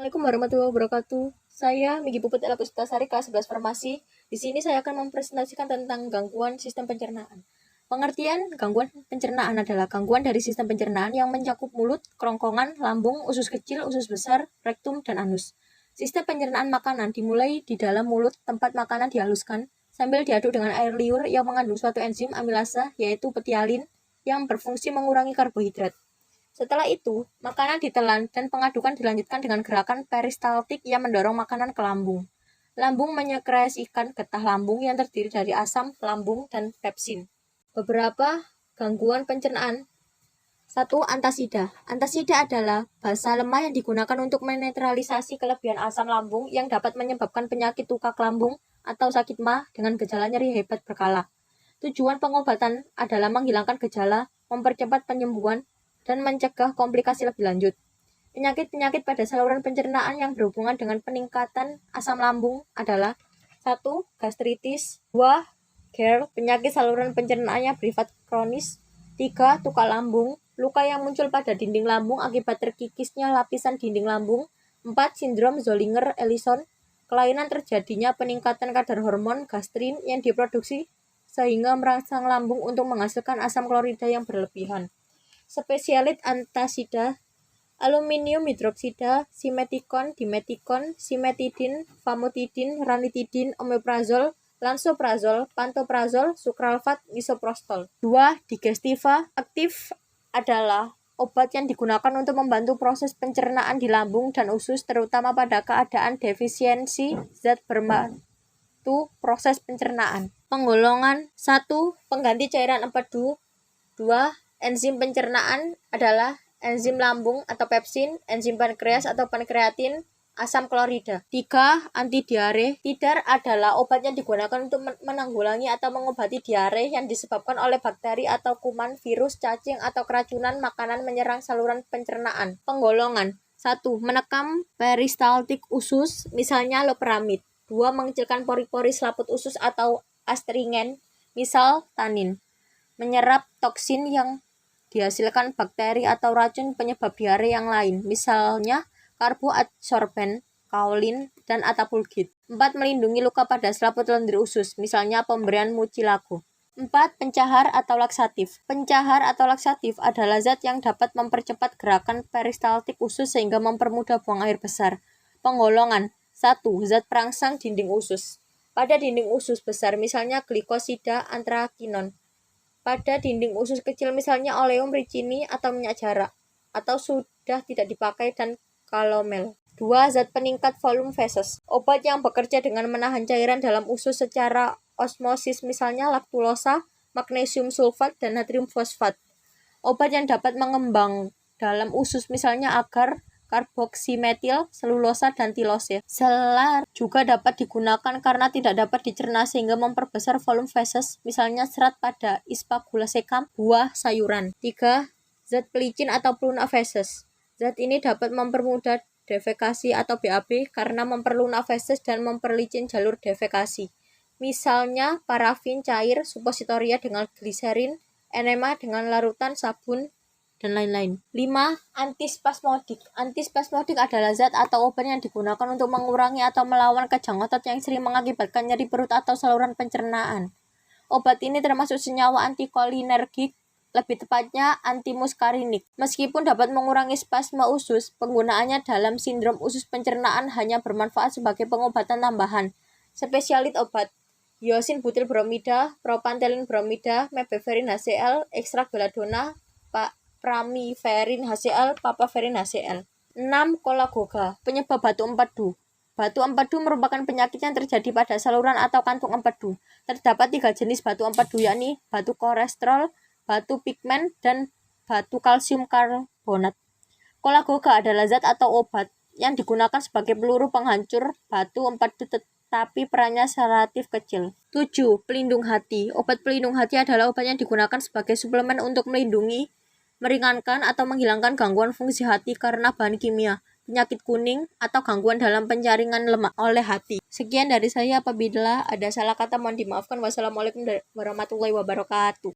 Assalamualaikum warahmatullahi wabarakatuh. Saya Migi Puput Ella Puspitasari kelas 11 Farmasi. Di sini saya akan mempresentasikan tentang gangguan sistem pencernaan. Pengertian gangguan pencernaan adalah gangguan dari sistem pencernaan yang mencakup mulut, kerongkongan, lambung, usus kecil, usus besar, rektum, dan anus. Sistem pencernaan makanan dimulai di dalam mulut, tempat makanan dihaluskan sambil diaduk dengan air liur yang mengandung suatu enzim amilasa yaitu petialin yang berfungsi mengurangi karbohidrat. Setelah itu, makanan ditelan dan pengadukan dilanjutkan dengan gerakan peristaltik yang mendorong makanan ke lambung. Lambung menyekresikan getah lambung yang terdiri dari asam lambung dan pepsin. Beberapa gangguan pencernaan. 1. Antasida. Antasida adalah basa lemah yang digunakan untuk menetralisasi kelebihan asam lambung yang dapat menyebabkan penyakit tukak lambung atau sakit MA dengan gejala nyeri hebat berkala. Tujuan pengobatan adalah menghilangkan gejala, mempercepat penyembuhan, dan mencegah komplikasi lebih lanjut. Penyakit-penyakit pada saluran pencernaan yang berhubungan dengan peningkatan asam lambung adalah 1. Gastritis, 2. GERD, penyakit saluran pencernaan yang bersifat kronis, 3. Tukak lambung, luka yang muncul pada dinding lambung akibat terkikisnya lapisan dinding lambung, 4. Sindrom Zollinger-Ellison, kelainan terjadinya peningkatan kadar hormon gastrin yang diproduksi sehingga merangsang lambung untuk menghasilkan asam klorida yang berlebihan. Spesialit antasida, aluminium hidroksida, simetikon, dimetikon, simetidin, famotidin, ranitidin, omeprazol, lansoprazol, pantoprazol, sukralfat, misoprostol. 2. Digestiva aktif adalah obat yang digunakan untuk membantu proses pencernaan di lambung dan usus terutama pada keadaan defisiensi zat berbantu proses pencernaan. Penggolongan 1. Pengganti cairan empedu. 2. Enzim pencernaan adalah enzim lambung atau pepsin, enzim pankreas atau pankreatin, asam klorida. 3. Antidiare. Tidar adalah obat yang digunakan untuk menanggulangi atau mengobati diare yang disebabkan oleh bakteri atau kuman, virus, cacing, atau keracunan makanan menyerang saluran pencernaan. Penggolongan 1. Menekam peristaltik usus, misalnya loperamid. 2. Mengecilkan pori-pori selaput usus atau astringen, misal tanin. Menyerap toksin yang dihasilkan bakteri atau racun penyebab diare yang lain, misalnya karboadsorben, kaolin, dan atapulgit. 4. Melindungi luka pada selaput lendir usus, misalnya pemberian mucilago. 4. Pencahar atau laksatif. Pencahar atau laksatif adalah zat yang dapat mempercepat gerakan peristaltik usus sehingga mempermudah buang air besar. Penggolongan 1. Zat perangsang dinding usus. Pada dinding usus besar, misalnya glikosida antrakinon. Pada dinding usus kecil misalnya oleum ricini atau minyak jarak atau sudah tidak dipakai dan kalomel. 2. Zat peningkat volume feses. Obat yang bekerja dengan menahan cairan dalam usus secara osmosis misalnya laktulosa, magnesium sulfat, dan natrium fosfat. Obat yang dapat mengembang dalam usus misalnya agar, karboksimetil, selulosa, dan tilose. Selar juga dapat digunakan karena tidak dapat dicerna sehingga memperbesar volume feses, misalnya serat pada Aspergillus secam, buah, sayuran. 3. Zat pelicin atau peluna feses. Zat ini dapat mempermudah defekasi atau BAB karena memperlunak feses dan memperlicin jalur defekasi. Misalnya parafin cair, suppositoria dengan gliserin, enema dengan larutan sabun, dan lain-lain. 5. Antispasmodik. Antispasmodik adalah zat atau obat yang digunakan untuk mengurangi atau melawan kejang otot yang sering mengakibatkan nyeri perut atau saluran pencernaan. Obat ini termasuk senyawa antikolinergik, lebih tepatnya antimuskarinik. Meskipun dapat mengurangi spasme usus, penggunaannya dalam sindrom usus pencernaan hanya bermanfaat sebagai pengobatan tambahan. Spesialit obat: hyosin butil bromida, propantelin bromida, mebeferin HCl, ekstrak belladonna, pramiferin HCl, papaverin HCl. 6. Kolagoga. Penyebab batu empedu. Batu empedu merupakan penyakit yang terjadi pada saluran atau kantung empedu. Terdapat 3 jenis batu empedu, yakni batu kolesterol, batu pigmen, dan batu kalsium karbonat. Kolagoga adalah zat atau obat yang digunakan sebagai peluru penghancur batu empedu tapi perannya relatif kecil. 7. Pelindung hati. Obat pelindung hati adalah obat yang digunakan sebagai suplemen untuk melindungi, meringankan, atau menghilangkan gangguan fungsi hati karena bahan kimia, penyakit kuning, atau gangguan dalam penyaringan lemak oleh hati. Sekian dari saya, apabila ada salah kata mohon dimaafkan. Wassalamualaikum warahmatullahi wabarakatuh.